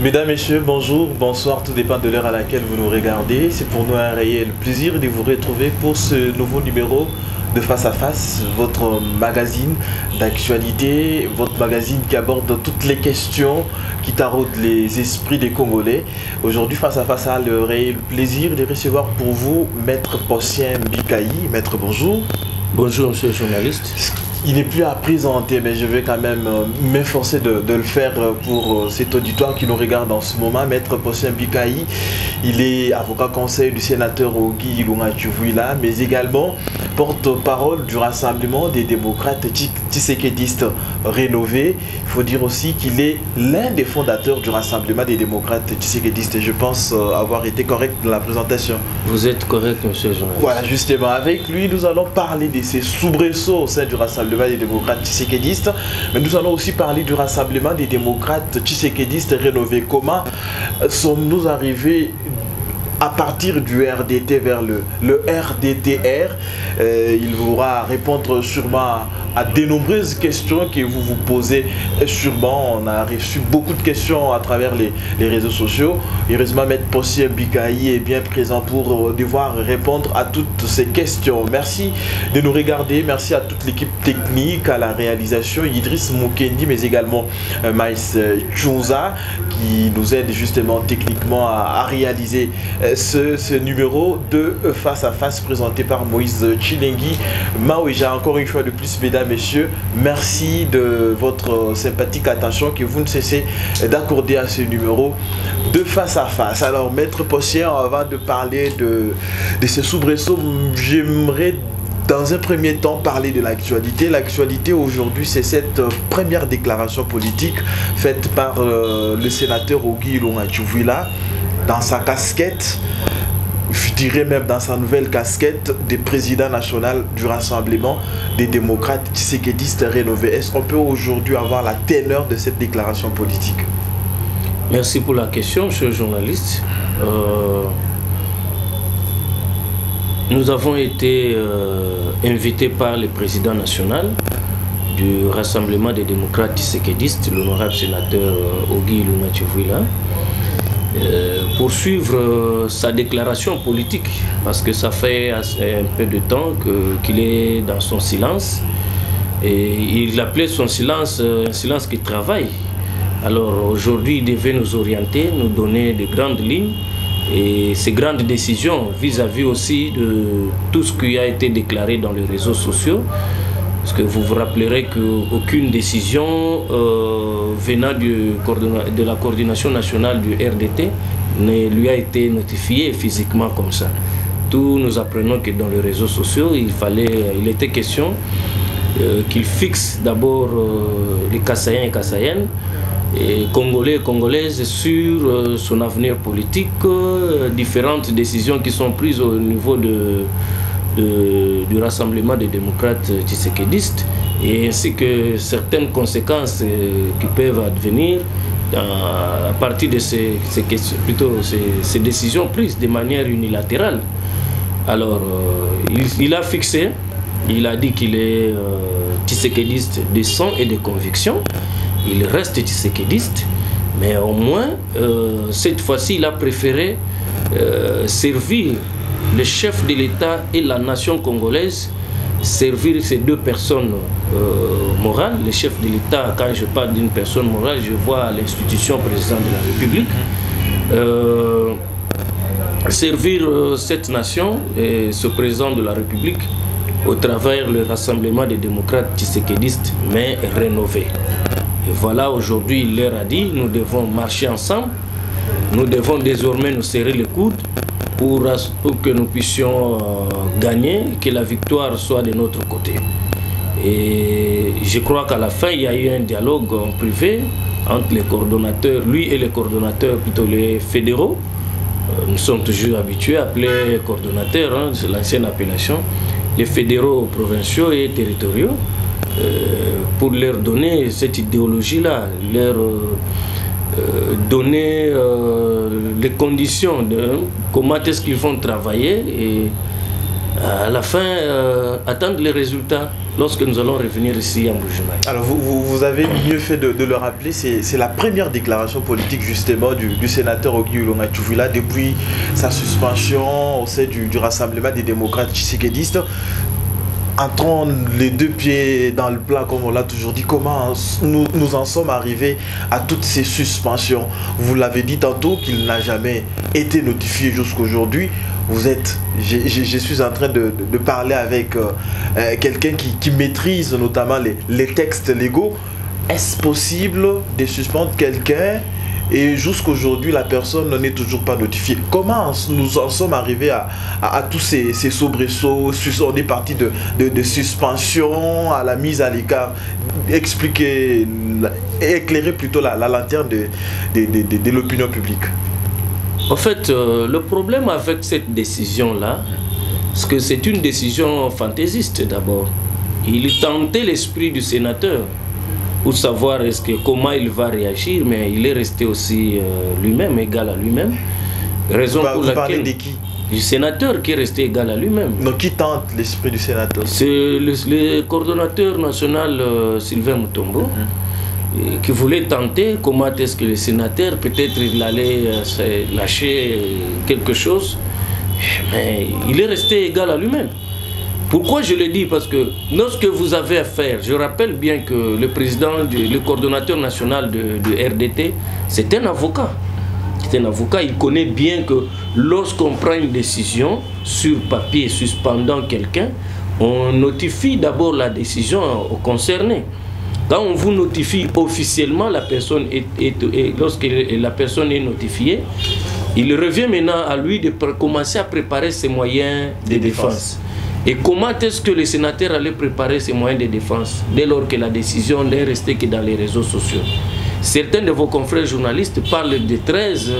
Mesdames, Messieurs, bonjour, bonsoir, tout dépend de l'heure à laquelle vous nous regardez. C'est pour nous un réel plaisir de vous retrouver pour ce nouveau numéro de Face à Face, votre magazine d'actualité, votre magazine qui aborde toutes les questions qui taraudent les esprits des Congolais. Aujourd'hui, Face à Face a le réel plaisir de recevoir pour vous Maître Posien Mbikaï. Maître, bonjour. Bonjour, monsieur le journaliste. Il n'est plus à présenter, mais je vais quand même m'efforcer de le faire pour cet auditoire qui nous regarde en ce moment. Maître Posien Mbikaï, il est avocat conseil du sénateur Ogi Ilunga Tshivouila, mais également porte-parole du Rassemblement des démocrates tshisekidistes rénovés. Il faut dire aussi qu'il est l'un des fondateurs du Rassemblement des démocrates tshisekidistes. Et je pense avoir été correct dans la présentation. Vous êtes correct, monsieur le journaliste. Voilà, justement, avec lui, nous allons parler de ces soubresauts au sein du Rassemblement des démocrates tshisekidistes, mais nous allons aussi parler du Rassemblement des démocrates tshisekidistes rénovés. Comment sommes-nous arrivés à partir du RDT vers le RDTR? Il pourra répondre sûrement à de nombreuses questions que vous vous posez sûrement. On a reçu beaucoup de questions à travers les réseaux sociaux. Heureusement, Maître Posien Mbikaï est bien présent pour devoir répondre à toutes ces questions. Merci de nous regarder. Merci à toute l'équipe technique, à la réalisation, Idriss Mukendi, mais également Maïs Tchouza, qui nous aide justement techniquement à réaliser ce numéro de Face à Face présenté par Moïse Chilengi Maouija. Encore une fois de plus, mesdames, messieurs, merci de votre sympathique attention que vous ne cessez d'accorder à ce numéro de Face à Face. Alors, Maître Posien, avant de parler de ce soubresaut, j'aimerais dans un premier temps parler de l'actualité. L'actualité aujourd'hui, c'est cette première déclaration politique faite par le sénateur Ogi Ilunga Tshivouila dans sa casquette, je dirais même dans sa nouvelle casquette de président national du Rassemblement des démocrates tshisekidistes rénovés. Est-ce qu'on peut aujourd'hui avoir la teneur de cette déclaration politique? Merci pour la question, monsieur le journaliste. Nous avons été invités par le président national du Rassemblement des démocrates tshisekidistes, l'honorable sénateur Ogi Ilunga Tshivouila, pour suivre sa déclaration politique, parce que ça fait un peu de temps qu'il est dans son silence, et il appelait son silence un silence qui travaille. Alors aujourd'hui, il devait nous orienter, nous donner de grandes lignes et ces grandes décisions vis-à-vis aussi de tout ce qui a été déclaré dans les réseaux sociaux. Parce que vous vous rappellerez qu'aucune décision venant de la coordination nationale du RDT ne lui a été notifiée physiquement comme ça. Tout nous apprenons que dans les réseaux sociaux, il était question qu'il fixe d'abord les Kassaïens et Kassaïennes, et Congolais et Congolaises sur son avenir politique, différentes décisions qui sont prises au niveau du Rassemblement des démocrates tshisekidistes, et ainsi que certaines conséquences qui peuvent advenir à partir de ces décisions prises de manière unilatérale. Alors, il a fixé, il a dit qu'il est tshisekidiste de sang et de conviction. Il reste tshisekidiste, mais au moins, cette fois-ci, il a préféré servir le chef de l'État et la nation congolaise, servir ces deux personnes morales. Le chef de l'État, quand je parle d'une personne morale, je vois l'institution président de la République. Servir cette nation et ce président de la République au travers le Rassemblement des démocrates tshisekidistes, mais rénové. Et voilà, aujourd'hui, il leur a dit, nous devons marcher ensemble, nous devons désormais nous serrer les coudes pour que nous puissions gagner, que la victoire soit de notre côté. Et je crois qu'à la fin, il y a eu un dialogue en privé entre les coordonnateurs, lui et les coordonnateurs, plutôt les fédéraux. Nous sommes toujours habitués à appeler coordonnateurs, hein, c'est l'ancienne appellation, les fédéraux provinciaux et territoriaux, pour leur donner cette idéologie-là, leur donner les conditions de comment est-ce qu'ils vont travailler et à la fin attendre les résultats. lorsque nous allons revenir ici à Mbuji-Mayi. Alors vous avez mieux fait de le rappeler, c'est la première déclaration politique justement du sénateur Ogi Ilunga Tshuvila depuis sa suspension au sein du Rassemblement des démocrates tshisekedi. Entrons les deux pieds dans le plat, comme on l'a toujours dit. Comment nous en sommes arrivés à toutes ces suspensions? Vous l'avez dit tantôt qu'il n'a jamais été notifié jusqu'aujourd'hui. Je suis en train de parler avec quelqu'un qui maîtrise notamment les textes légaux. Est-ce possible de suspendre quelqu'un et jusqu'aujourd'hui la personne n'est toujours pas notifiée? Comment nous en sommes arrivés à tous ces soubresauts? On est parti de suspension à la mise à l'écart. Éclairer plutôt la lanterne de l'opinion publique. En fait, le problème avec cette décision-là, c'est que c'est une décision fantaisiste d'abord. Il tentait l'esprit du sénateur pour savoir comment il va réagir, mais il est resté aussi lui-même, égal à lui-même. Raison pour laquelle... Vous parlez de qui? Du sénateur qui est resté égal à lui-même. Donc qui tente l'esprit du sénateur? C'est le coordonnateur national Sylvain Mutombo. Qui voulait tenter comment est-ce que le sénateur, peut-être il allait lâcher quelque chose, mais il est resté égal à lui-même. Pourquoi je le dis? Parce que lorsque vous avez affaire, je rappelle bien que le président, le coordonnateur national de RDT, c'est un avocat. C'est un avocat, il connaît bien que lorsqu'on prend une décision sur papier suspendant quelqu'un, on notifie d'abord la décision aux concernés. Quand on vous notifie officiellement, la personne lorsque la personne est notifiée, il revient maintenant à lui de commencer à préparer ses moyens de défense. Et comment est-ce que le sénateur allait préparer ses moyens de défense dès lors que la décision n'est restée que dans les réseaux sociaux? Certains de vos confrères journalistes parlent de 13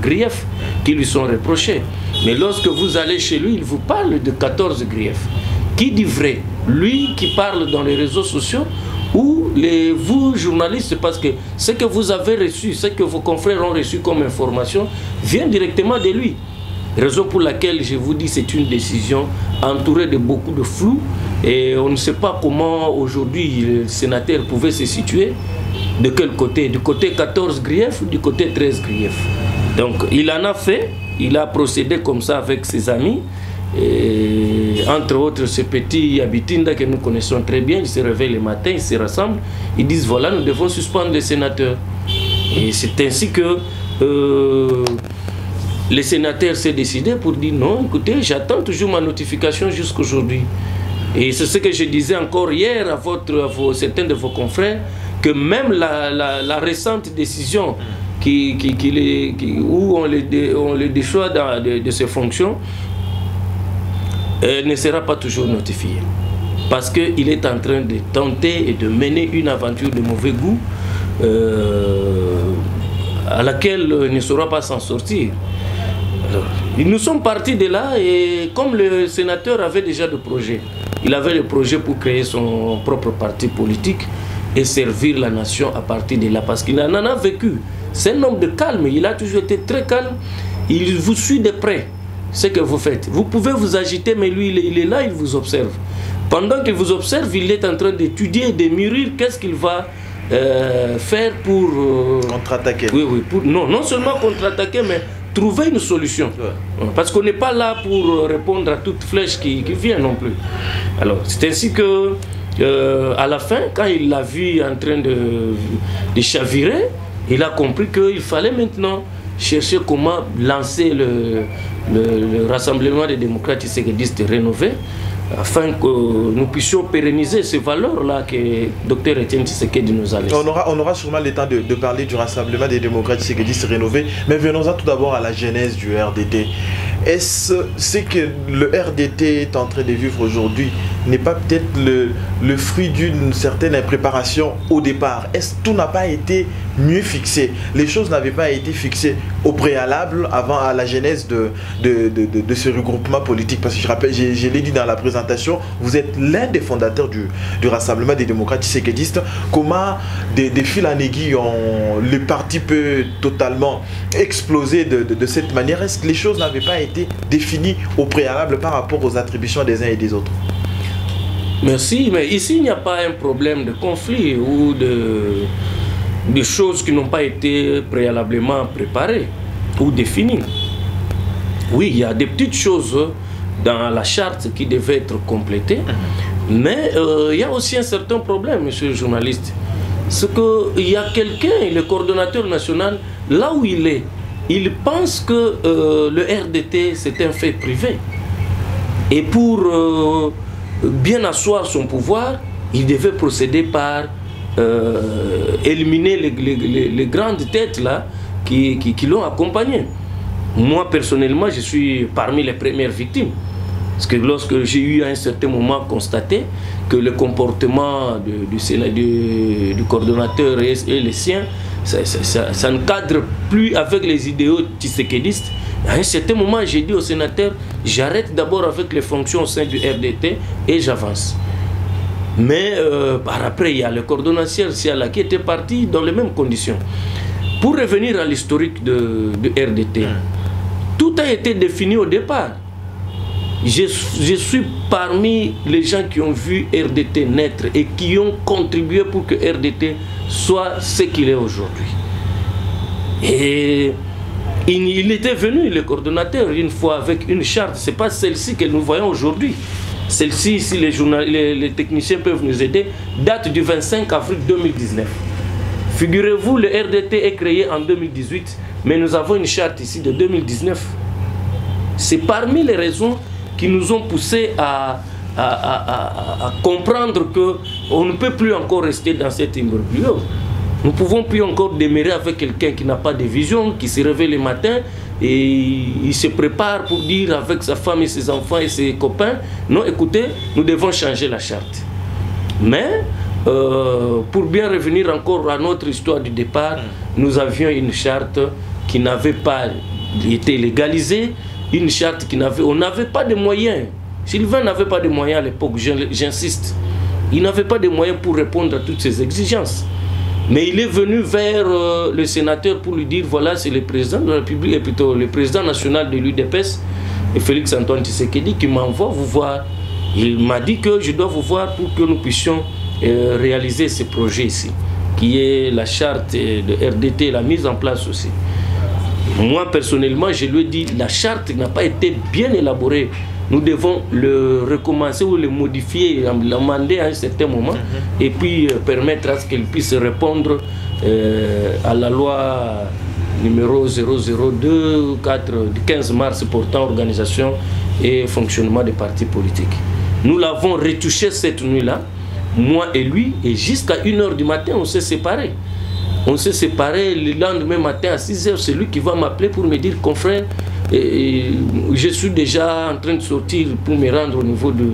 griefs qui lui sont reprochés. Mais lorsque vous allez chez lui, il vous parle de 14 griefs. Qui dit vrai? Lui qui parle dans les réseaux sociaux ou vous journalistes, parce que ce que vous avez reçu, ce que vos confrères ont reçu comme information vient directement de lui. Raison pour laquelle je vous dis c'est une décision entourée de beaucoup de flou et on ne sait pas comment aujourd'hui le sénateur pouvait se situer, de quel côté, du côté 14 griefs ou du côté 13 griefs. Donc il en a fait, il a procédé comme ça avec ses amis. Et entre autres ce petit Abitinda que nous connaissons très bien, ils se réveillent le matin, ils se rassemblent, ils disent voilà nous devons suspendre le sénateur. Et c'est ainsi que le sénateur s'est décidé pour dire non, écoutez, j'attends toujours ma notification jusqu'aujourd'hui. Et c'est ce que je disais encore hier à certains de vos confrères, que même la récente décision où on le déchoit de ses fonctions, ne sera pas toujours notifié. Parce qu'il est en train de tenter et de mener une aventure de mauvais goût à laquelle il ne saura pas s'en sortir. Alors, nous sommes partis de là et comme le sénateur avait déjà le projet, il avait le projet pour créer son propre parti politique et servir la nation à partir de là. Parce qu'il en a vécu. C'est un homme de calme, il a toujours été très calme. Il vous suit de près. Ce que vous faites. Vous pouvez vous agiter, mais lui, il est là, il vous observe. Pendant qu'il vous observe, il est en train d'étudier, de mûrir qu'est-ce qu'il va faire pour... contre-attaquer. Oui, non seulement contre-attaquer, mais trouver une solution. Ouais. Parce qu'on n'est pas là pour répondre à toute flèche qui vient non plus. Alors, c'est ainsi que, à la fin, quand il l'a vu en train de chavirer, il a compris qu'il fallait maintenant chercher comment lancer le Rassemblement des démocrates tshisekidistes rénové afin que nous puissions pérenniser ces valeurs-là que Dr Etienne Tshisekedi nous a laissées. On aura sûrement le temps de parler du Rassemblement des démocrates tshisekidistes rénové, mais venons-en tout d'abord à la genèse du RDT. Est-ce que le RDT est en train de vivre aujourd'hui n'est pas peut-être le fruit d'une certaine impréparation au départ? Est-ce que tout n'a pas été mieux fixé? Les choses n'avaient pas été fixées au préalable avant à la genèse de ce regroupement politique? Parce que je rappelle, je l'ai dit dans la présentation, vous êtes l'un des fondateurs du Rassemblement des démocrates tshisekidistes. Comment des fils en aiguille, le parti peut totalement exploser de cette manière? Est-ce que les choses n'avaient pas été définies au préalable par rapport aux attributions des uns et des autres? Merci, mais ici il n'y a pas un problème de conflit ou de choses qui n'ont pas été préalablement préparées ou définies. Oui, il y a des petites choses dans la charte qui devaient être complétées, mais il y a aussi un certain problème, monsieur le journaliste. C'est qu'il y a quelqu'un, le coordonnateur national, là où il est, il pense que le RDT c'est un fait privé. Et pour bien asseoir son pouvoir, il devait procéder par éliminer les grandes têtes là qui l'ont accompagné. Moi personnellement, je suis parmi les premières victimes. Parce que lorsque j'ai eu à un certain moment constaté que le comportement du coordonnateur et les siens, ça ne cadre plus avec les idéaux tshisekédistes. À un certain moment, j'ai dit au sénateur, j'arrête d'abord avec les fonctions au sein du RDT et j'avance. Mais par après, il y a le coordonnateur qui était parti dans les mêmes conditions. Pour revenir à l'historique du RDT, tout a été défini au départ. Je suis parmi les gens qui ont vu RDT naître et qui ont contribué pour que RDT soit ce qu'il est aujourd'hui. Et il était venu, le coordonnateur, une fois avec une charte. Ce n'est pas celle-ci que nous voyons aujourd'hui. Celle-ci, si les techniciens peuvent nous aider, date du 25 avril 2019. Figurez-vous, le RDT est créé en 2018, mais nous avons une charte ici de 2019. C'est parmi les raisons qui nous ont poussés à comprendre qu'on ne peut plus encore rester dans cet imbroglio. Nous ne pouvons plus encore demeurer avec quelqu'un qui n'a pas de vision, qui se réveille le matin et il se prépare pour dire avec sa femme et ses enfants et ses copains, non, écoutez, nous devons changer la charte. Mais, pour bien revenir encore à notre histoire du départ, nous avions une charte qui n'avait pas été légalisée, une charte qui n'avait... On n'avait pas de moyens. Sylvain n'avait pas de moyens à l'époque, j'insiste. Il n'avait pas de moyens pour répondre à toutes ces exigences. Mais il est venu vers le sénateur pour lui dire, voilà, c'est le président de la République, et plutôt le président national de l'UDPS, Félix Antoine Tshisekedi, qui m'envoie vous voir. Il m'a dit que je dois vous voir pour que nous puissions réaliser ce projet ici, qui est la charte de RDT, la mise en place aussi. Moi, personnellement, je lui ai dit, la charte n'a pas été bien élaborée. Nous devons le recommencer ou le modifier, l'amender à un certain moment, et puis permettre à ce qu'elle puisse répondre à la loi numéro 002 du 15 mars portant organisation et fonctionnement des partis politiques. Nous l'avons retouché cette nuit-là, moi et lui, et jusqu'à 1h du matin, on s'est séparés. On s'est séparés le lendemain matin à 6h, c'est lui qui va m'appeler pour me dire, confrère, je suis déjà en train de sortir pour me rendre au niveau de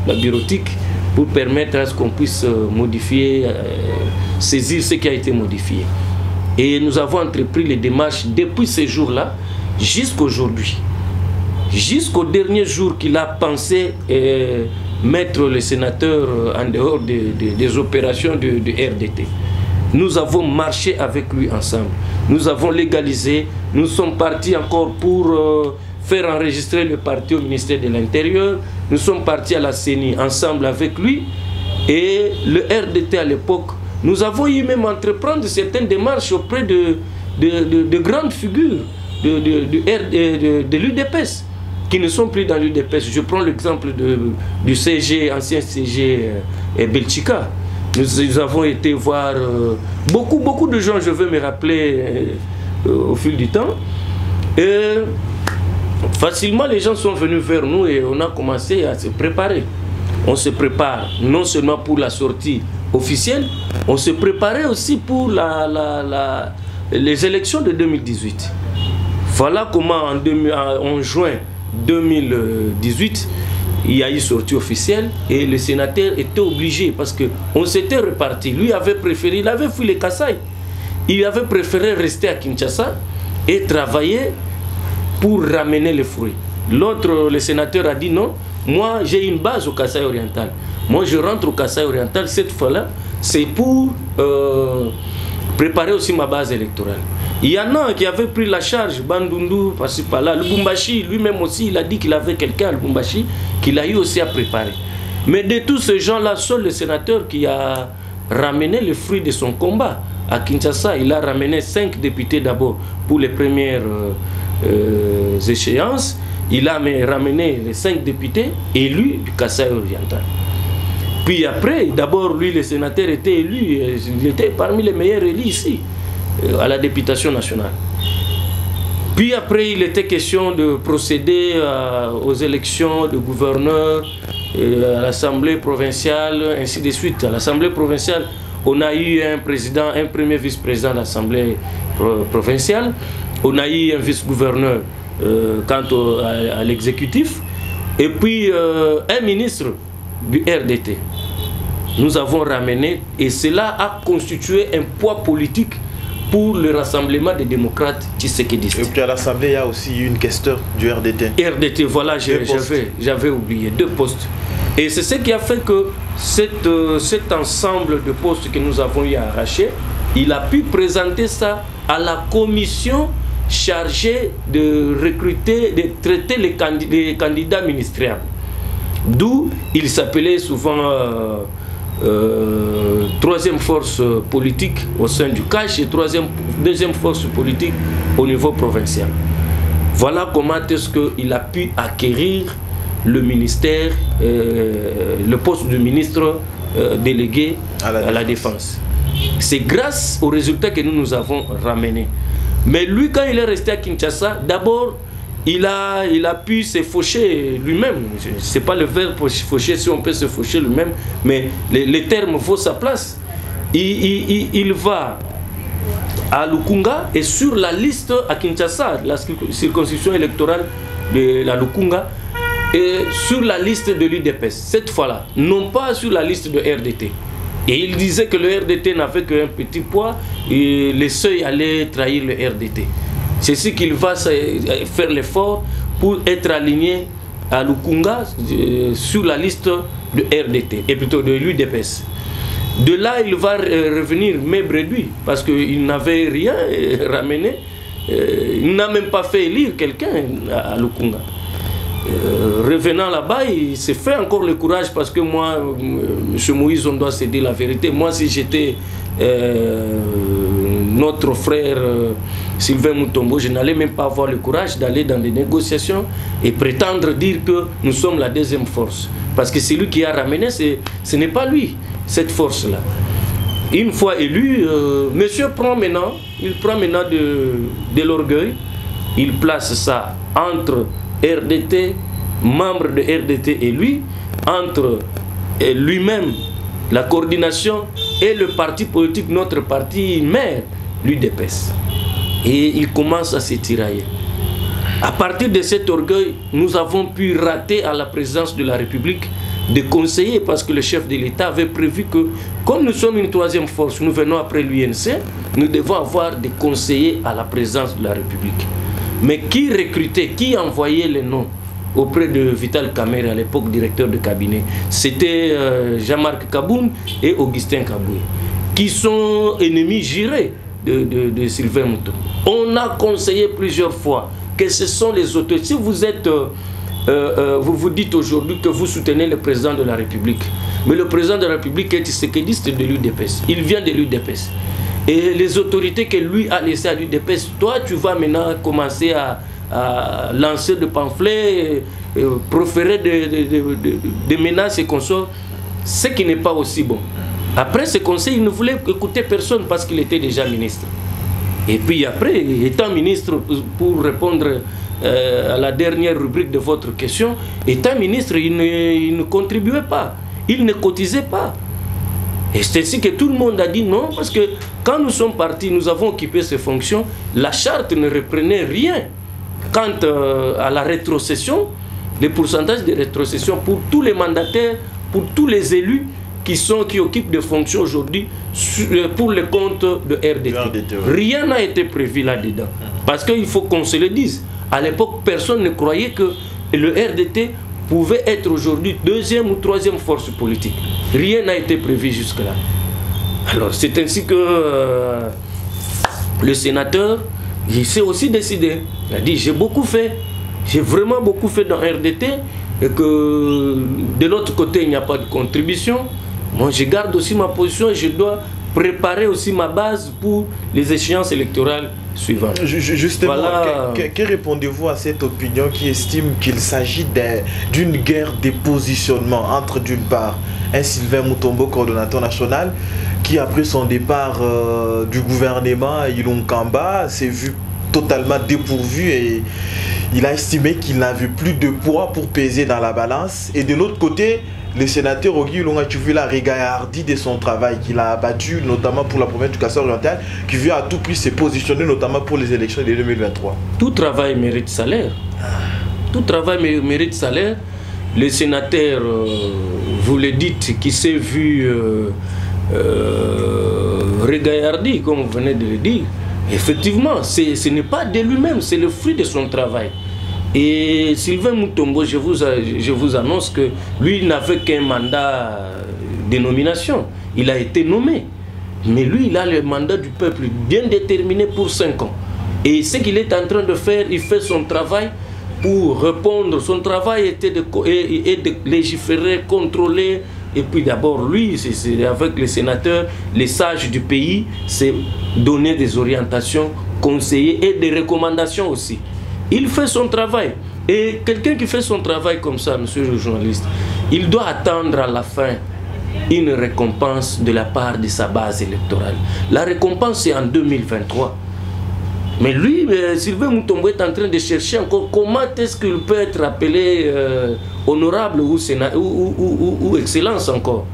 la bureautique pour permettre à ce qu'on puisse modifier, saisir ce qui a été modifié. Et nous avons entrepris les démarches depuis ces jours-là jusqu'aujourd'hui. Jusqu'au dernier jour qu'il a pensé mettre le sénateur en dehors des opérations du RDT. Nous avons marché avec lui ensemble. Nous avons légalisé. Nous sommes partis encore pour faire enregistrer le parti au ministère de l'Intérieur. Nous sommes partis à la CENI ensemble avec lui. Et le RDT à l'époque, nous avons eu même entreprendre certaines démarches auprès de grandes figures de l'UDPS qui ne sont plus dans l'UDPS. Je prends l'exemple du CG, ancien CG Belchika. Nous avons été voir beaucoup de gens, je veux me rappeler au fil du temps. Et facilement, les gens sont venus vers nous et on a commencé à se préparer. On se prépare non seulement pour la sortie officielle, on se préparait aussi pour les élections de 2018. Voilà comment en juin 2018, il y a eu sortie officielle et le sénateur était obligé parce qu'on s'était reparti. Lui avait préféré, il avait fui les Kasaï. Il avait préféré rester à Kinshasa et travailler pour ramener les fruits. L'autre, le sénateur a dit non, moi j'ai une base au Kasaï oriental. Moi je rentre au Kasaï oriental cette fois-là, c'est pour préparer aussi ma base électorale. Il y en a qui avait pris la charge, Bandundu, par-ci par-là. Lubumbashi, lui-même aussi, il a dit qu'il avait quelqu'un à Lubumbashi qu'il a eu aussi à préparer. Mais de tous ces gens-là, seul le sénateur qui a ramené le fruit de son combat à Kinshasa, il a ramené 5 députés d'abord pour les premières échéances. Il a ramené les 5 députés élus du Kasaï oriental. Puis après, d'abord, lui, le sénateur était élu, il était parmi les meilleurs élus ici, à la députation nationale. Puis après, il était question de procéder aux élections de gouverneurs, à l'Assemblée provinciale, ainsi de suite. À l'Assemblée provinciale, on a eu un président, un premier vice-président de l'Assemblée provinciale. On a eu un vice-gouverneur quant à l'exécutif. Et puis un ministre du RDT. Nous avons ramené, et cela a constitué un poids politique pour le rassemblement des démocrates tshisekédistes. Et puis à l'Assemblée, il y a aussi une questeur du RDT. RDT, voilà, j'avais oublié, 2 postes. Et c'est ce qui a fait que cet ensemble de postes que nous avons eu à arracher, il a pu présenter ça à la commission chargée de recruter, de traiter les candidats ministériels. D'où il s'appelait souvent troisième force politique au sein du CACH et deuxième force politique au niveau provincial. Voilà comment est-ce qu'il a pu acquérir le ministère, le poste de ministre délégué à la défense. C'est grâce aux résultats que nous avons ramenés. Mais lui, quand il est resté à Kinshasa, d'abord, il a pu se faucher lui-même. Ce n'est pas le verbe faucher, si on peut se faucher lui-même, mais les termes vaut sa place. Il va à Lukunga et sur la liste à Kinshasa, la circonscription électorale de la Lukunga, et sur la liste de l'UDPS, cette fois-là, non pas sur la liste de RDT. Et il disait que le RDT n'avait qu'un petit poids et les seuils allaient trahir le RDT. C'est ce qu'il va faire l'effort pour être aligné à Lukunga sur la liste de RDT, et plutôt de l'UDPS. De là, il va revenir maigre réduit, parce qu'il n'avait rien ramené. Il n'a même pas fait élire quelqu'un à Lukunga. Revenant là-bas, il s'est fait encore le courage, parce que moi, M. Moïse, on doit se dire la vérité. Moi, si j'étais notre frère Sylvain Mutombo, je n'allais même pas avoir le courage d'aller dans des négociations et prétendre dire que nous sommes la deuxième force. Parce que c'est lui qui a ramené, ce n'est pas lui, cette force-là. Une fois élu, monsieur prend maintenant de l'orgueil, il place ça entre RDT, membre de RDT et lui, entre lui-même, la coordination et le parti politique, notre parti mère, l'UDPS. Et il commence à se tirailler. À partir de cet orgueil, nous avons pu rater à la présidence de la République des conseillers, parce que le chef de l'État avait prévu que, comme nous sommes une troisième force, nous venons après l'UNC, nous devons avoir des conseillers à la présidence de la République. Mais qui recrutait, qui envoyait les noms auprès de Vital Kamerhe, à l'époque directeur de cabinet? C'était Jean-Marc Kaboun et Augustin Kaboué, qui sont ennemis jurés de Sylvain Mutombo. On a conseillé plusieurs fois que ce sont les autorités. Si vous êtes, vous vous dites aujourd'hui que vous soutenez le président de la République, mais le président de la République est tshisekédiste de l'UDPS, il vient de l'UDPS. Et les autorités que lui a laissées à l'UDPS, toi tu vas maintenant commencer à lancer des pamphlets, proférer des menaces et consorts, ce qui n'est pas aussi bon. Après ce conseil, il ne voulait écouter personne parce qu'il était déjà ministre. Et puis après, étant ministre, pour répondre à la dernière rubrique de votre question, étant ministre, il ne contribuait pas, il ne cotisait pas. Et c'est ainsi que tout le monde a dit non, parce que quand nous sommes partis, nous avons occupé ces fonctions, la charte ne reprenait rien. Quant à la rétrocession, les pourcentages de rétrocession pour tous les mandataires, pour tous les élus qui occupent des fonctions aujourd'hui pour le compte de RDT. Rien n'a été prévu là-dedans. Parce qu'il faut qu'on se le dise. À l'époque, personne ne croyait que le RDT pouvait être aujourd'hui deuxième ou troisième force politique. Rien n'a été prévu jusque-là. Alors c'est ainsi que le sénateur, il s'est aussi décidé. Il a dit, j'ai beaucoup fait. J'ai vraiment beaucoup fait dans RDT. et que de l'autre côté il n'y a pas de contribution, moi je garde aussi ma position et je dois préparer aussi ma base pour les échéances électorales suivantes. Justement, voilà. Que répondez-vous à cette opinion qui estime qu'il s'agit d'une guerre des positionnements entre d'une part un Sylvain Mutombo, coordonnateur national, qui après son départ du gouvernement Ilunkamba s'est vu totalement dépourvu et il a estimé qu'il n'avait plus de poids pour peser dans la balance, et de l'autre côté le sénateur Ogi Ilunga Chuvila a régaillardi de son travail qu'il a abattu notamment pour la province du Kasaï oriental, qui veut à tout prix se positionner notamment pour les élections de 2023. Tout travail mérite salaire. Tout travail mérite salaire. Le sénateur, vous le dites, qui s'est vu régaillardi, comme vous venez de le dire, effectivement, ce n'est pas de lui-même, c'est le fruit de son travail. Et Sylvain Mutombo, je vous annonce que lui n'avait qu'un mandat de nomination. Il a été nommé. Mais lui, il a le mandat du peuple bien déterminé pour 5 ans. Et ce qu'il est en train de faire, il fait son travail pour répondre. Son travail était de légiférer, contrôler. Et puis d'abord, lui, c'est avec les sénateurs, les sages du pays, c'est donner des orientations, conseiller et des recommandations aussi. Il fait son travail. Et quelqu'un qui fait son travail comme ça, monsieur le journaliste, il doit attendre à la fin une récompense de la part de sa base électorale. La récompense, c'est en 2023. Mais lui, Sylvain Mutombo est en train de chercher encore comment est-ce qu'il peut être appelé honorable ou excellence encore.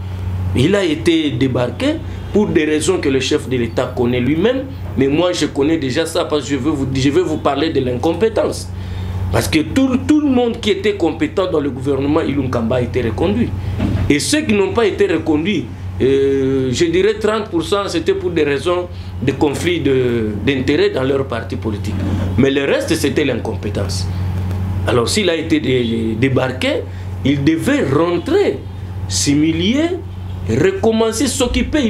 Il a été débarqué pour des raisons que le chef de l'État connaît lui-même, mais moi je connais déjà ça parce que je vais vous parler de l'incompétence. Parce que tout le monde qui était compétent dans le gouvernement Ilunkamba a été reconduit. Et ceux qui n'ont pas été reconduits, je dirais 30%, c'était pour des raisons de conflit d'intérêts dans leur parti politique. Mais le reste, c'était l'incompétence. Alors s'il a été débarqué, il devait rentrer, s'humilier, recommencer, s'occuper.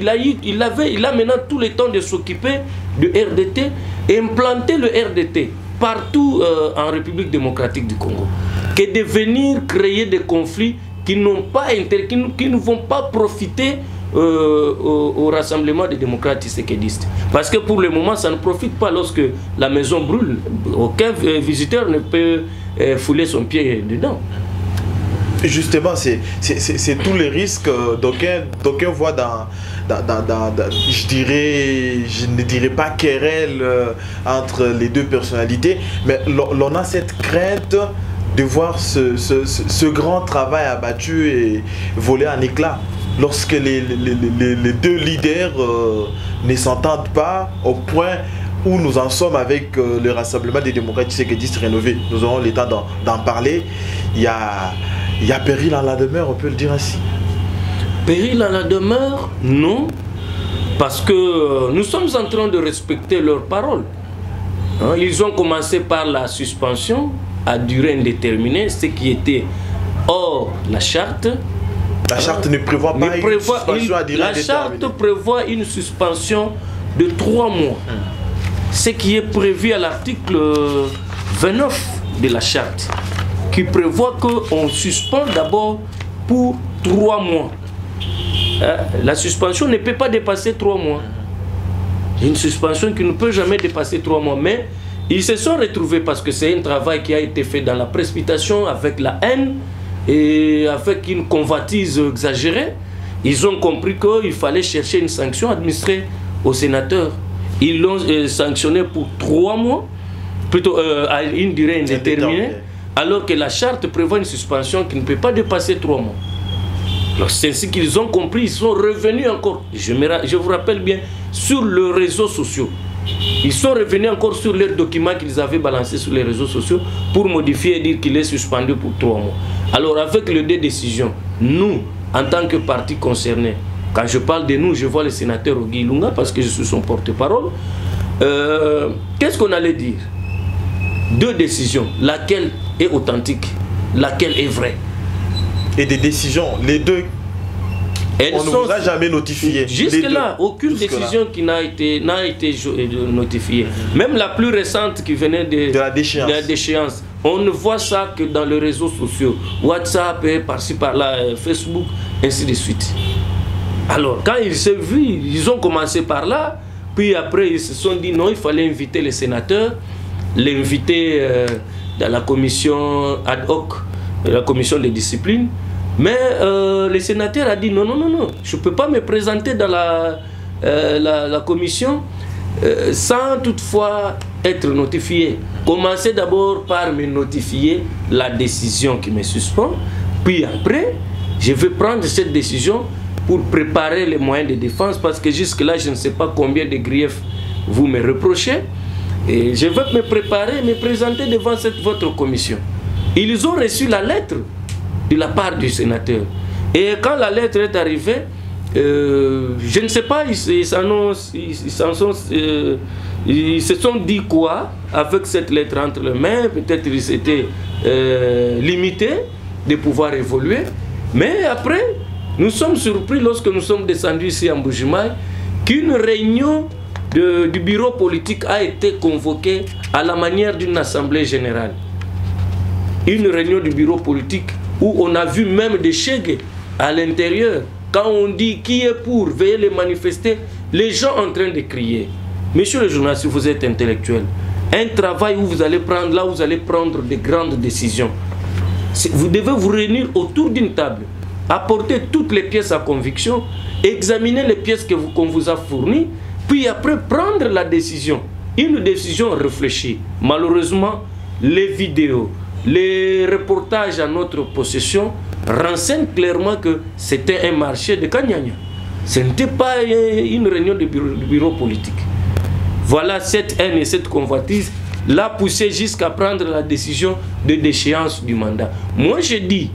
Il a maintenant tout le temps de s'occuper du RDT et implanter le RDT partout en République démocratique du Congo. Que de venir créer des conflits qui ne vont pas profiter au rassemblement des démocrates tshisekidistes. Parce que pour le moment, ça ne profite pas lorsque la maison brûle. Aucun visiteur ne peut fouler son pied dedans. Justement, c'est tous les risques d'aucun voit dans je ne dirais pas querelle entre les deux personnalités, mais l'on a cette crainte de voir ce grand travail abattu et volé en éclats lorsque les deux leaders ne s'entendent pas au point où nous en sommes avec le rassemblement des démocrates tshisekidistes rénové. Nous aurons le temps d'en parler. Il y a péril à la demeure, on peut le dire ainsi. Péril à la demeure, non, parce que nous sommes en train de respecter leurs paroles. Hein, ils ont commencé par la suspension à durée indéterminée, ce qui était hors la charte. La charte ne prévoit pas une suspension à durée indéterminée. La charte prévoit une suspension de 3 mois. Ce qui est prévu à l'article 29 de la charte, qui prévoit qu'on suspend d'abord pour 3 mois. La suspension ne peut pas dépasser 3 mois. Une suspension qui ne peut jamais dépasser 3 mois. Mais ils se sont retrouvés parce que c'est un travail qui a été fait dans la précipitation, avec la haine et avec une convoitise exagérée. Ils ont compris qu'il fallait chercher une sanction administrée aux sénateurs. Ils l'ont sanctionné pour 3 mois, plutôt à une durée indéterminée, alors que la charte prévoit une suspension qui ne peut pas dépasser 3 mois. Alors c'est ainsi qu'ils ont compris, ils sont revenus encore, je vous rappelle bien, sur les réseaux sociaux. Ils sont revenus encore sur leurs documents qu'ils avaient balancés sur les réseaux sociaux pour modifier et dire qu'il est suspendu pour 3 mois. Alors avec les deux décisions, nous, en tant que parti concerné, quand je parle de nous, je vois le sénateur Ogi Ilunga parce que je suis son porte-parole. Qu'est-ce qu'on allait dire? 2 décisions. Laquelle est authentique? Laquelle est vraie? Et des décisions, les deux, on ne vous a jamais notifié. Jusque-là, aucune décision qui n'a été notifiée. Même la plus récente qui venait de la déchéance. On ne voit ça que dans les réseaux sociaux, WhatsApp, par-ci par-là, Facebook, ainsi de suite. Alors, quand ils se vu, ils ont commencé par là, puis après ils se sont dit non, il fallait inviter les sénateurs, l'inviter dans la commission ad hoc, la commission de discipline. Mais le sénateur a dit non, je ne peux pas me présenter dans la commission sans toutefois être notifié. Commencez d'abord par me notifier la décision qui me suspend, puis après, je vais prendre cette décision pour préparer les moyens de défense, parce que jusque-là, je ne sais pas combien de griefs vous me reprochez. Et je vais me préparer, me présenter devant votre commission. Ils ont reçu la lettre de la part du sénateur. Et quand la lettre est arrivée, je ne sais pas, ils se sont dit quoi avec cette lettre entre les mains. Peut-être ils étaient limités de pouvoir évoluer. Mais après, nous sommes surpris lorsque nous sommes descendus ici à Mbuji-Mayi qu'une réunion du bureau politique a été convoquée à la manière d'une assemblée générale. Une réunion du bureau politique où on a vu même des chèques à l'intérieur. Quand on dit qui est pour, veuillez les manifester, les gens en train de crier. Monsieur le journaliste, vous êtes intellectuel. Un travail où vous allez prendre, là où vous allez prendre de grandes décisions. Vous devez vous réunir autour d'une table, apporter toutes les pièces à conviction, examiner les pièces qu'on vous a fournies, puis après prendre la décision. Une décision réfléchie. Malheureusement, les vidéos, les reportages à notre possession renseignent clairement que c'était un marché de Kanyanya. Ce n'était pas une réunion du bureau politique. Voilà, cette haine et cette convoitise l'a poussé jusqu'à prendre la décision de déchéance du mandat. Moi, je dis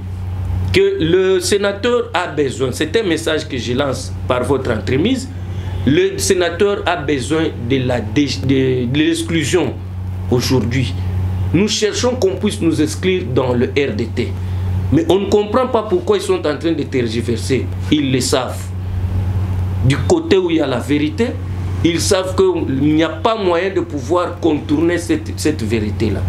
que le sénateur a besoin, c'est un message que je lance par votre entremise, le sénateur a besoin de l'exclusion aujourd'hui. Nous cherchons qu'on puisse nous exclure dans le RDT. Mais on ne comprend pas pourquoi ils sont en train de tergiverser. Ils le savent. Du côté où il y a la vérité, ils savent qu'il n'y a pas moyen de pouvoir contourner cette vérité-là.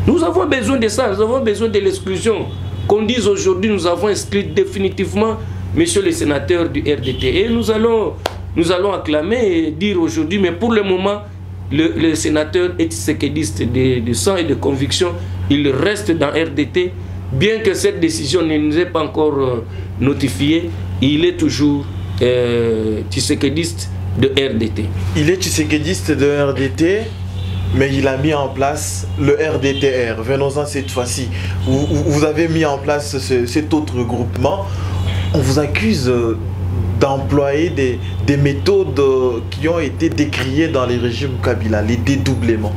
Nous avons besoin de ça, nous avons besoin de l'exclusion. Qu'on dise aujourd'hui, nous avons exclu définitivement monsieur le sénateur du RDT. Et nous allons acclamer et dire aujourd'hui, mais pour le moment, le sénateur est tshisekidiste de sang et de conviction. Il reste dans RDT. Bien que cette décision ne nous ait pas encore notifiée, il est toujours tshisekidiste de RDT. Il est tshisekidiste de RDT, mais il a mis en place le RDTR. Venons-en cette fois-ci. Vous avez mis en place cet autre groupement. On vous accuse d'employer des méthodes qui ont été décriées dans les régimes Kabila, les dédoublements.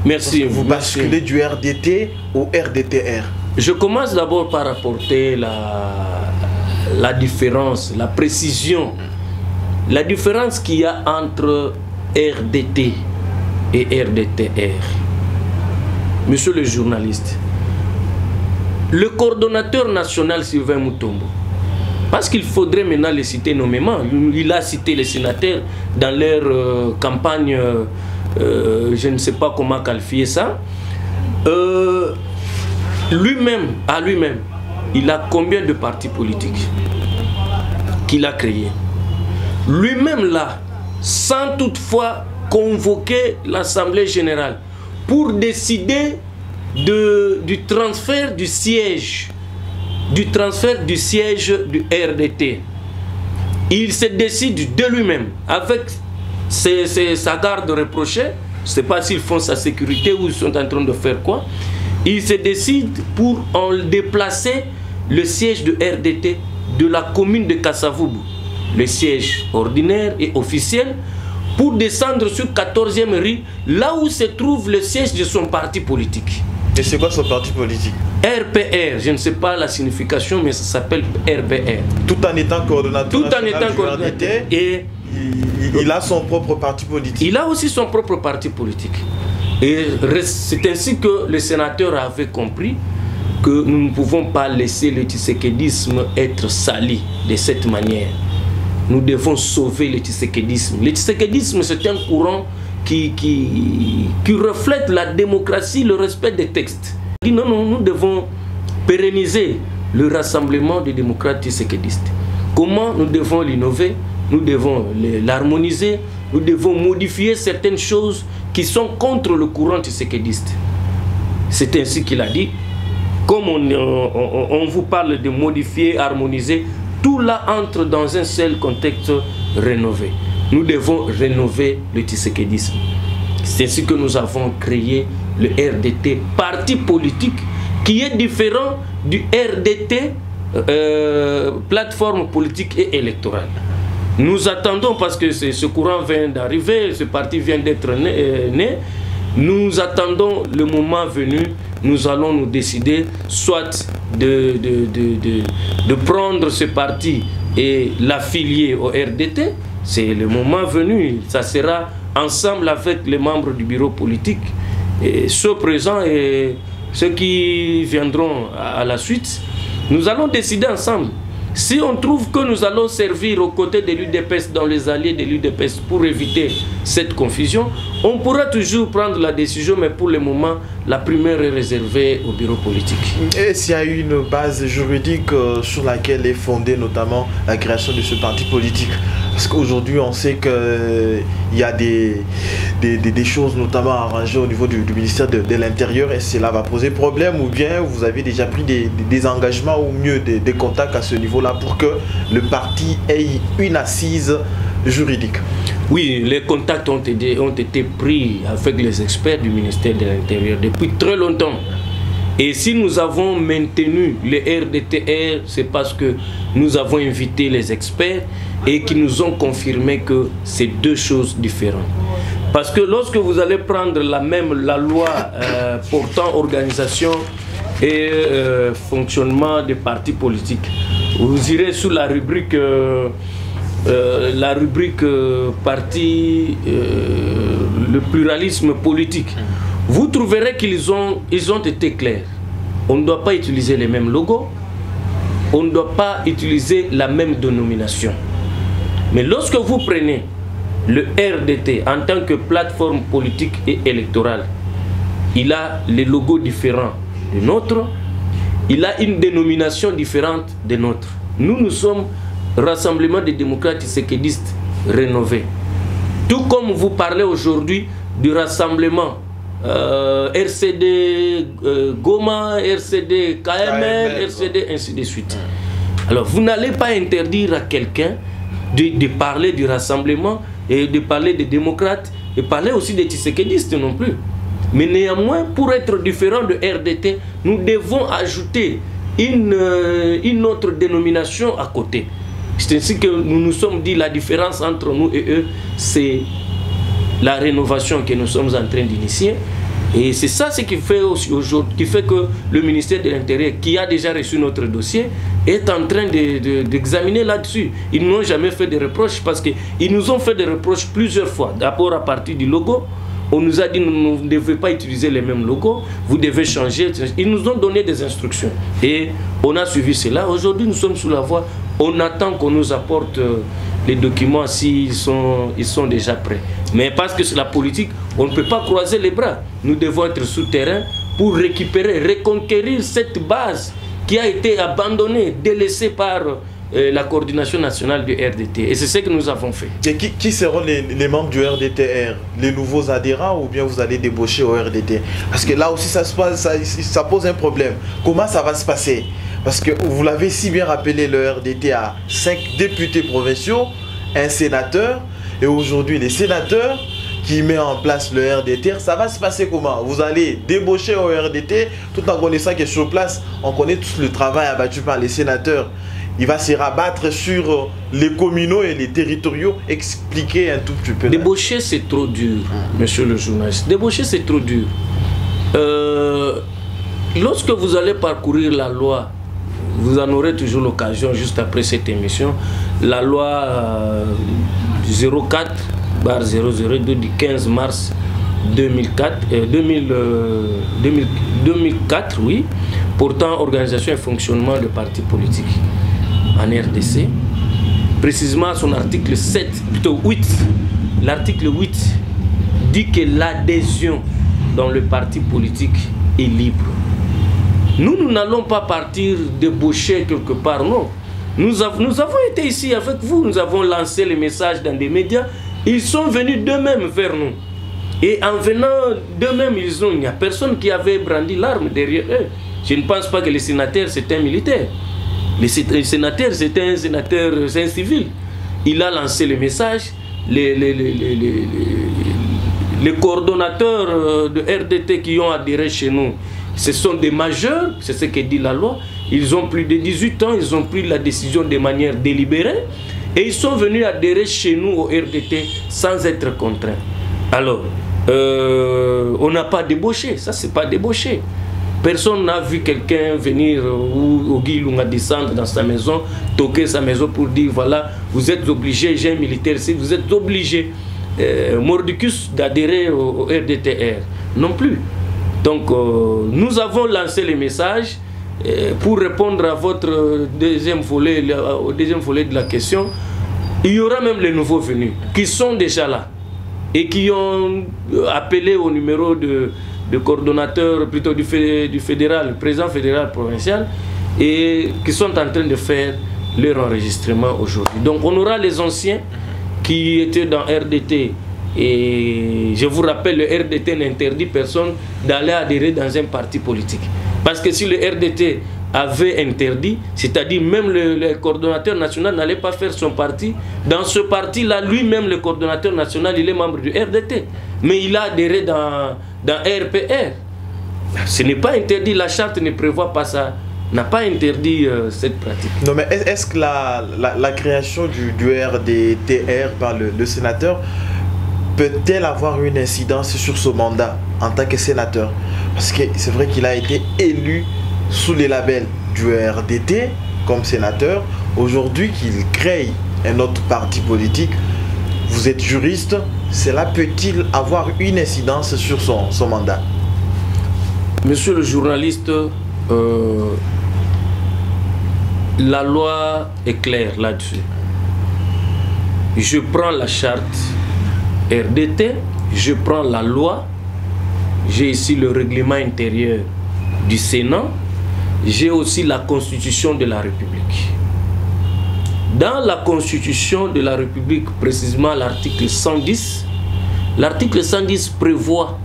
Merci. Vous basculez du RDT au RDTR. Je commence d'abord par apporter la différence, la précision. La différence qu'il y a entre RDT et RDTR. Monsieur le journaliste, le coordonnateur national Sylvain Mutombo, parce qu'il faudrait maintenant les citer nommément, il a cité les sénateurs dans leur campagne, je ne sais pas comment qualifier ça, lui-même, il a combien de partis politiques qu'il a créés? Lui-même là, sans toutefois convoquer l'Assemblée générale pour décider du transfert du siège du RDT. Il se décide de lui-même avec sa garde reprochée. Je ne sais pas s'ils font sa sécurité ou ils sont en train de faire quoi. Il se décide pour en déplacer le siège de RDT de la commune de Kasavubu, le siège ordinaire et officiel, pour descendre sur 14e rue, là où se trouve le siège de son parti politique. Et c'est quoi son parti politique? RPR, je ne sais pas la signification, mais ça s'appelle RPR. Tout en étant coordonnateur. Tout en étant coordonnateur. Et il a son propre parti politique. Il a aussi son propre parti politique. Et c'est ainsi que le sénateur avait compris que nous ne pouvons pas laisser le tshisekidisme être sali de cette manière. Nous devons sauver le tshisekidisme. Le tshisekidisme, c'est un courant reflète la démocratie, le respect des textes. Il dit non, non, nous devons pérenniser le rassemblement des démocrates tshisekidistes. Comment nous devons l'innover? Nous devons l'harmoniser, nous devons modifier certaines choses qui sont contre le courant tshisekidiste. C'est ainsi qu'il a dit. Comme on vous parle de modifier, harmoniser, tout là entre dans un seul contexte rénové. Nous devons rénover le tshisekidisme. C'est ainsi que nous avons créé le RDT, parti politique qui est différent du RDT, plateforme politique et électorale. Nous attendons, parce que ce courant vient d'arriver, ce parti vient d'être né, nous attendons le moment venu, nous allons nous décider soit de prendre ce parti et l'affilier au RDT. C'est le moment venu, ça sera ensemble avec les membres du bureau politique, et ceux présents et ceux qui viendront à la suite. Nous allons décider ensemble. Si on trouve que nous allons servir aux côtés de l'UDPS, dans les alliés de l'UDPS, pour éviter cette confusion, on pourra toujours prendre la décision, mais pour le moment, la primaire est réservée au bureau politique. Et s'il y a une base juridique sur laquelle est fondée notamment la création de ce parti politique? Parce qu'aujourd'hui, on sait qu'il y a des choses notamment arrangées au niveau du ministère de l'Intérieur, et cela va poser problème, ou bien vous avez déjà pris des engagements ou mieux des contacts à ce niveau-là pour que le parti ait une assise juridique? Oui, les contacts ont été pris avec les experts du ministère de l'Intérieur depuis très longtemps. Et si nous avons maintenu les RDTR, c'est parce que nous avons invité les experts et qui nous ont confirmé que c'est deux choses différentes. Parce que lorsque vous allez prendre la loi portant organisation et fonctionnement des partis politiques, vous irez sous la rubrique parti, le pluralisme politique. Vous trouverez qu'ils ont été clairs. On ne doit pas utiliser les mêmes logos, on ne doit pas utiliser la même dénomination. Mais lorsque vous prenez le RDT en tant que plateforme politique et électorale, il a les logos différents des nôtres, il a une dénomination différente des nôtres. Nous sommes Rassemblement des démocrates tshisekidistes rénové. Tout comme vous parlez aujourd'hui du rassemblement RCD Goma, RCD KML, RCD, ainsi de suite. Alors vous n'allez pas interdire à quelqu'un de parler du rassemblement et de parler des démocrates et parler aussi des tshisekidistes non plus. Mais néanmoins, pour être différent de RDT, nous devons ajouter une autre dénomination à côté. C'est ainsi que nous nous sommes dit la différence entre nous et eux, c'est la rénovation que nous sommes en train d'initier. Et c'est ça ce qui fait aujourd'hui, qui fait que le ministère de l'Intérieur, qui a déjà reçu notre dossier, est en train d'examiner là-dessus. Ils n'ont jamais fait de reproches parce qu'ils nous ont fait des reproches plusieurs fois. D'abord à partir du logo, on nous a dit vous ne devez pas utiliser les mêmes logos, vous devez changer. Ils nous ont donné des instructions et on a suivi cela. Aujourd'hui, nous sommes sous la voie. On attend qu'on nous apporte les documents s'ils sont déjà prêts. Mais parce que c'est la politique, on ne peut pas croiser les bras. Nous devons être souterrains pour récupérer, reconquérir cette base qui a été abandonnée, délaissée par la coordination nationale du RDT. Et c'est ce que nous avons fait. Et qui seront les membres du RDTR? Les nouveaux adhérents, ou bien vous allez débaucher au RDT? Parce que là aussi, ça pose un problème. Comment ça va se passer? Parce que vous l'avez si bien rappelé, le RDT a 5 députés provinciaux, un sénateur, et aujourd'hui les sénateurs qui mettent en place le RDT, ça va se passer comment? Vous allez débaucher au RDT tout en connaissant que sur place, on connaît tout le travail abattu par les sénateurs. Il va se rabattre sur les communaux et les territoriaux. Expliquez un tout petit peu. Débaucher, c'est trop dur, monsieur le journaliste. Débaucher, c'est trop dur. Lorsque vous allez parcourir la loi, vous en aurez toujours l'occasion juste après cette émission, la loi 04/002 du 15 mars 2004, oui, portant organisation et fonctionnement de partis politiques en RDC, précisément son article 7, plutôt 8, l'article 8 dit que l'adhésion dans le parti politique est libre. Nous n'allons pas partir débaucher quelque part, non. Nous avons été ici avec vous, nous avons lancé les messages dans des médias. Ils sont venus d'eux-mêmes vers nous. Et en venant d'eux-mêmes, il n'y a personne qui avait brandi l'arme derrière eux. Je ne pense pas que le sénateur, c'était un militaire. Le sénateur, c'était un sénateur, c'est un civil. Il a lancé le message. Les coordonnateurs de RDT qui ont adhéré chez nous, ce sont des majeurs, c'est ce que dit la loi. Ils ont plus de 18 ans, ils ont pris la décision de manière délibérée et ils sont venus adhérer chez nous au RDT sans être contraints. Alors, on n'a pas débauché, ça c'est pas débauché. Personne n'a vu quelqu'un venir ou au Guilunga descendre dans sa maison, toquer sa maison pour dire voilà, vous êtes obligé, j'ai un militaire ici, vous êtes obligé, mordicus, d'adhérer au RDTR. Non plus. Donc, nous avons lancé les messages pour répondre à votre deuxième volet, au deuxième volet de la question. Il y aura même les nouveaux venus qui sont déjà là et qui ont appelé au numéro de coordonnateur plutôt du fédéral, président fédéral provincial, et qui sont en train de faire leur enregistrement aujourd'hui. Donc on aura les anciens qui étaient dans RDT, et je vous rappelle, le RDT n'interdit personne d'aller adhérer dans un parti politique. Parce que si le RDT avait interdit, c'est-à-dire même le coordonnateur national n'allait pas faire son parti, dans ce parti-là, lui-même, le coordonnateur national, il est membre du RDT. Mais il a adhéré dans RPR. Ce n'est pas interdit, la charte ne prévoit pas ça, n'a pas interdit cette pratique. Non, mais est-ce que la création du RDTR par le sénateur peut-elle avoir une incidence sur son mandat en tant que sénateur? Parce que c'est vrai qu'il a été élu sous les labels du RDT comme sénateur. Aujourd'hui qu'il crée un autre parti politique, vous êtes juriste, cela peut-il avoir une incidence sur son mandat? Monsieur le journaliste, la loi est claire là-dessus. Je prends la charte RDT, je prends la loi, j'ai ici le règlement intérieur du Sénat, j'ai aussi la Constitution de la République. Dans la Constitution de la République, précisément l'article 110, l'article 110 prévoit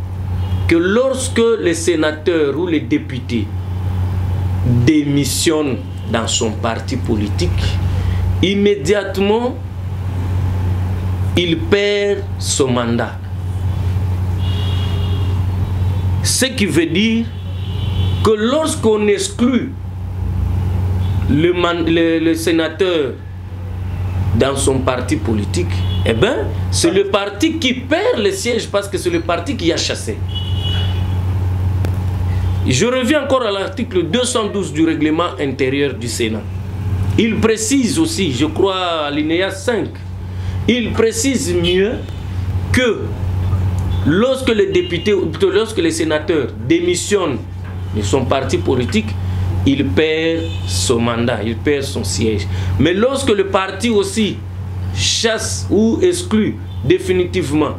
que lorsque les sénateurs ou les députés démissionnent dans son parti politique, immédiatement, il perd son mandat. Ce qui veut dire que lorsqu'on exclut le sénateur dans son parti politique, eh bien, c'est le parti qui perd le siège parce que c'est le parti qui a chassé. Je reviens encore à l'article 212 du règlement intérieur du Sénat. Il précise aussi, je crois, à l'alinéa 5, il précise mieux que lorsque les députés, ou plutôt lorsque les sénateurs démissionnent de son parti politique, il perd son mandat, il perd son siège. Mais lorsque le parti aussi chasse ou exclut définitivement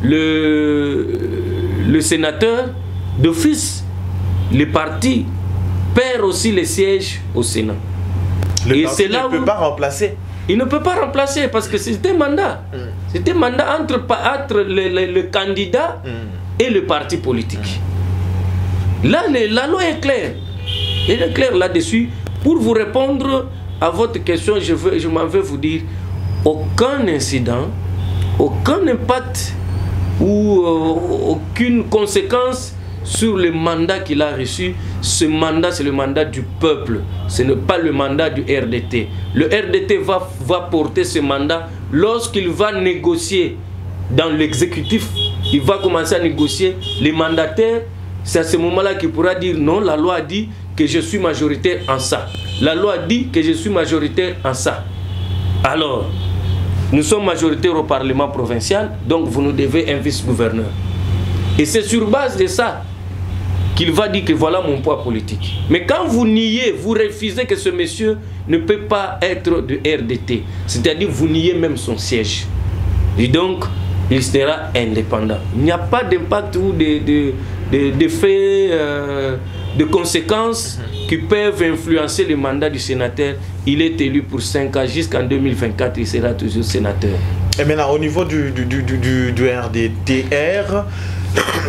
le sénateur, d'office, le parti perd aussi les sièges au Sénat. Le parti ne peut pas remplacer. Il ne peut pas remplacer parce que c'était un mandat. C'était un mandat entre le candidat et le parti politique. Là, la loi est claire. Elle est claire là-dessus. Pour vous répondre à votre question, je m'en vais vous dire, aucun incident, aucun impact ou aucune conséquence sur le mandat qu'il a reçu. Ce mandat, c'est le mandat du peuple. Ce n'est pas le mandat du RDT. Le RDT va porter ce mandat lorsqu'il va négocier dans l'exécutif. Il va commencer à négocier les mandataires. C'est à ce moment-là qu'il pourra dire non, la loi a dit que je suis majoritaire en ça. La loi dit que je suis majoritaire en ça. Alors, nous sommes majoritaires au Parlement provincial, donc vous nous devez un vice-gouverneur. Et c'est sur base de ça qu'il va dire que voilà mon poids politique. Mais quand vous niez, vous refusez que ce monsieur ne peut pas être de RDT, c'est-à-dire vous niez même son siège. Et donc, il sera indépendant. Il n'y a pas d'impact ou d'effets, de conséquences qui peuvent influencer le mandat du sénateur. Il est élu pour 5 ans, jusqu'en 2024, il sera toujours sénateur. Et maintenant, au niveau du RDTR,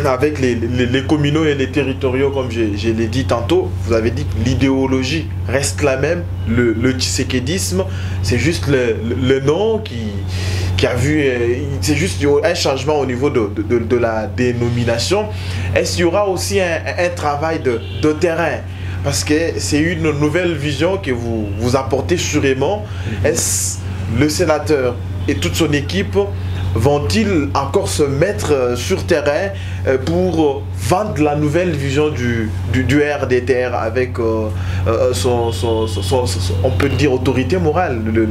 avec les communaux et les territoriaux, comme je l'ai dit tantôt, vous avez dit que l'idéologie reste la même, le tshisekédisme, c'est juste le nom qui a vu, c'est juste un changement au niveau de la dénomination. Est-ce qu'il y aura aussi un travail de terrain? Parce que c'est une nouvelle vision que vous apportez sûrement. Est-ce le sénateur et toute son équipe vont-ils encore se mettre sur terrain pour vendre la nouvelle vision du RDTR avec on peut dire, autorité morale, le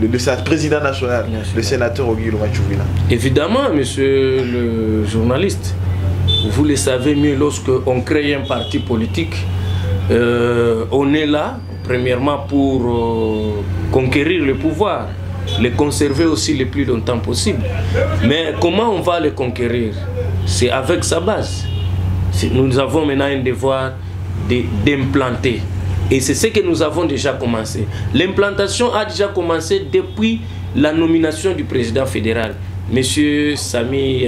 président national, le sénateur Ogi Lomachuvila? Évidemment, monsieur le journaliste, vous le savez mieux, lorsqu'on crée un parti politique, on est là, premièrement, pour conquérir le pouvoir, les conserver aussi le plus longtemps possible. Mais comment on va les conquérir? C'est avec sa base. Nous avons maintenant un devoir d'implanter. Et c'est ce que nous avons déjà commencé. L'implantation a déjà commencé depuis la nomination du président fédéral, M. Sami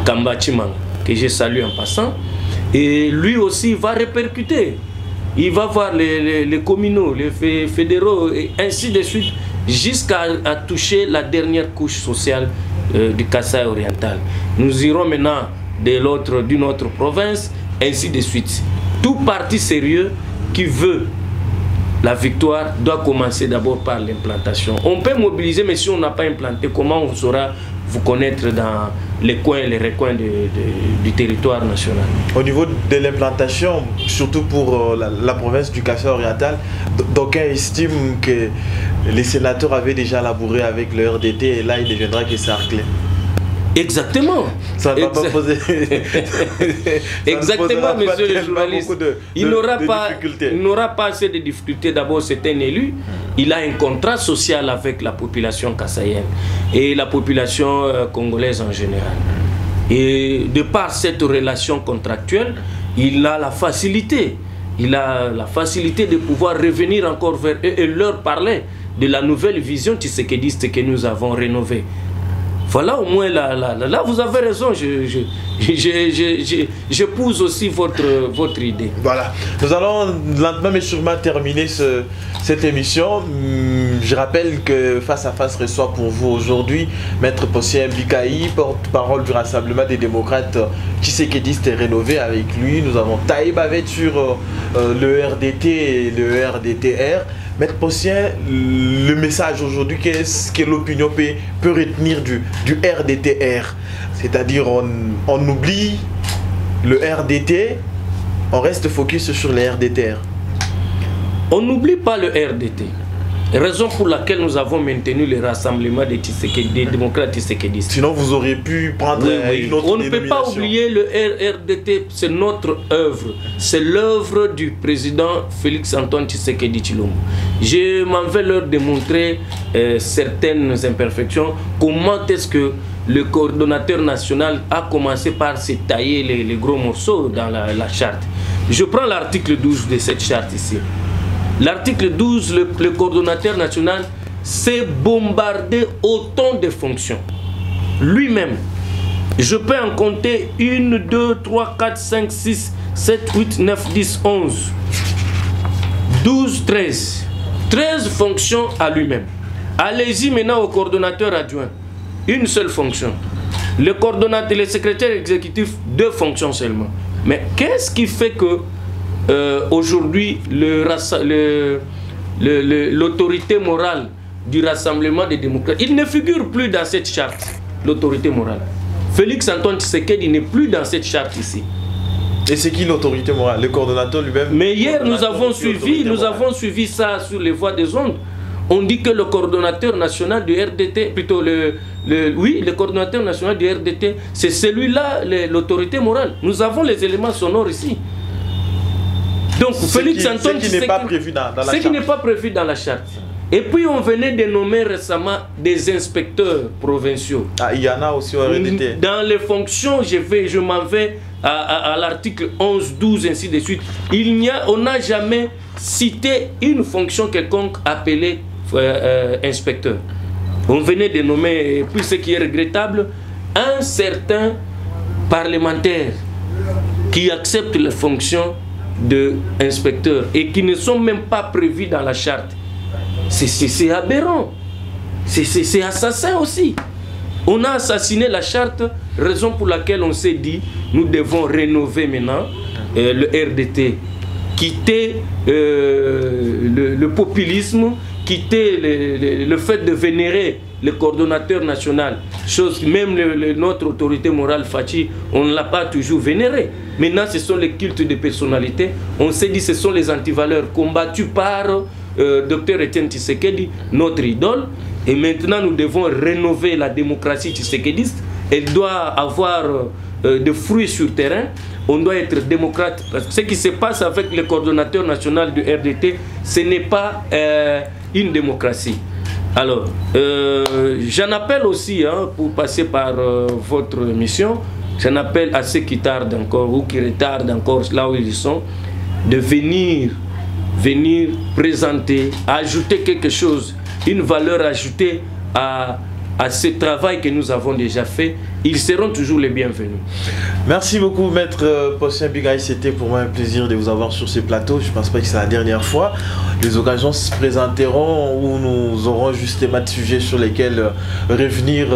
Kamba Tshimanga, que je salue en passant. Et lui aussi va répercuter. Il va voir les communaux, les fédéraux, et ainsi de suite, jusqu'à toucher la dernière couche sociale du Kasaï oriental. Nous irons maintenant d'une autre province, ainsi de suite. Tout parti sérieux qui veut la victoire doit commencer d'abord par l'implantation. On peut mobiliser, mais si on n'a pas implanté, comment on saura vous connaître dans les coins et les recoins du territoire national? Au niveau de l'implantation, surtout pour la province du Kasaï oriental, d'aucuns estiment que les sénateurs avaient déjà labouré avec le RDT et là il deviendra que Sarclay. Exactement. Ça ne va pas poser. Exactement, monsieur le journaliste. Il n'aura pas assez de difficultés. D'abord, c'est un élu. Il a un contrat social avec la population kassaïenne et la population congolaise en général. Et de par cette relation contractuelle, il a la facilité. Il a la facilité de pouvoir revenir encore vers eux et leur parler de la nouvelle vision tshisekédiste que nous avons rénovée. Voilà, au moins là vous avez raison, j'épouse aussi votre idée. Voilà, nous allons lentement mais sûrement terminer cette émission. Je rappelle que Face à Face reçoit pour vous aujourd'hui Maître Possien Bikaï, porte-parole du Rassemblement des démocrates tshisekédistes et rénové. Avec lui, nous avons Taïb Avet sur le RDT et le RDTR. Maître Possien, le message aujourd'hui, qu'est-ce que l'opinion peut retenir du RDTR? C'est-à-dire on oublie le RDT, on reste focus sur le RDTR. On n'oublie pas le RDT. Raison pour laquelle nous avons maintenu le rassemblement des démocrates tshisekédistes. Sinon, vous auriez pu prendre une autre On ne peut pas oublier le RDT, c'est notre œuvre. C'est l'œuvre du président Félix-Antoine Tshisekedi Tshilombo. Je m'en vais leur démontrer certaines imperfections. Comment est-ce que le coordonnateur national a commencé par se tailler les gros morceaux dans la charte. Je prends l'article 12 de cette charte ici. L'article 12, le coordonnateur national s'est bombardé autant de fonctions. Lui-même, je peux en compter 1, 2, 3, 4, 5, 6, 7, 8, 9, 10, 11, 12, 13. 13 fonctions à lui-même. Allez-y maintenant au coordonnateur adjoint. Une seule fonction. Le coordonnateur, le secrétaire exécutif, 2 fonctions seulement. Mais qu'est-ce qui fait que aujourd'hui l'autorité morale du Rassemblement des démocrates, il ne figure plus dans cette charte, l'autorité morale. Félix-Antoine Tshisekedi n'est plus dans cette charte ici. Et c'est qui l'autorité morale? Le coordonnateur lui-même? Mais hier nous avons suivi ça sur les voies des ondes. On dit que le coordonnateur national du RDT, plutôt le coordonnateur national du RDT, c'est celui-là, l'autorité morale. Nous avons les éléments sonores ici. Donc Félix-Antoine Tshisekedi, ce qui n'est pas prévu dans la charte. Ce qui n'est pas prévu dans la charte. Et puis on venait de nommer récemment des inspecteurs provinciaux. Ah, il y en a aussi en RDT. Dans les fonctions, je m'en vais à l'article 11, 12, ainsi de suite. On n'a jamais cité une fonction quelconque appelée inspecteur. On venait de nommer, et puis ce qui est regrettable, un certain parlementaire qui accepte les fonctions d'inspecteur et qui ne sont même pas prévues dans la charte. C'est aberrant. C'est assassin aussi. On a assassiné la charte, raison pour laquelle on s'est dit nous devons rénover maintenant le RDT, quitter le populisme, quitter le fait de vénérer le coordonnateur national, chose que même notre autorité morale Fachi, on ne l'a pas toujours vénéré. Maintenant, ce sont les cultes de personnalité. On s'est dit ce sont les antivaleurs combattus par Dr Etienne Tshisekedi, notre idole. Et maintenant, nous devons rénover la démocratie tshisekédiste. Elle doit avoir des fruits sur terrain. On doit être démocrate. Parce que ce qui se passe avec le coordonnateur national du RDT, ce n'est pas une démocratie. Alors, j'en appelle aussi, pour passer par votre mission, j'en appelle à ceux qui tardent encore ou qui retardent encore là où ils sont, de venir présenter, ajouter quelque chose, une valeur ajoutée à ce travail que nous avons déjà fait. Ils seront toujours les bienvenus. Merci beaucoup, Maître Posien Bigaï. C'était pour moi un plaisir de vous avoir sur ce plateau. Je ne pense pas que c'est la dernière fois. Les occasions se présenteront où nous aurons justement des sujets sur lesquels revenir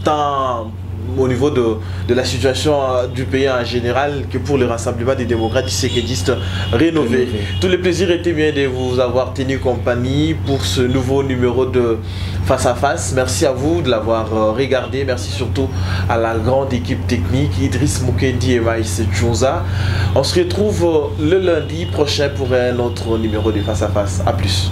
tant au niveau de la situation du pays en général que pour le rassemblement des démocrates tshisékédistes rénovés. Tout le plaisir était bien de vous avoir tenu compagnie pour ce nouveau numéro de Face à Face. Merci à vous de l'avoir regardé. Merci surtout à la grande équipe technique, Idriss Mukendi et Maïs Djouza. On se retrouve le lundi prochain pour un autre numéro de Face à Face. A plus.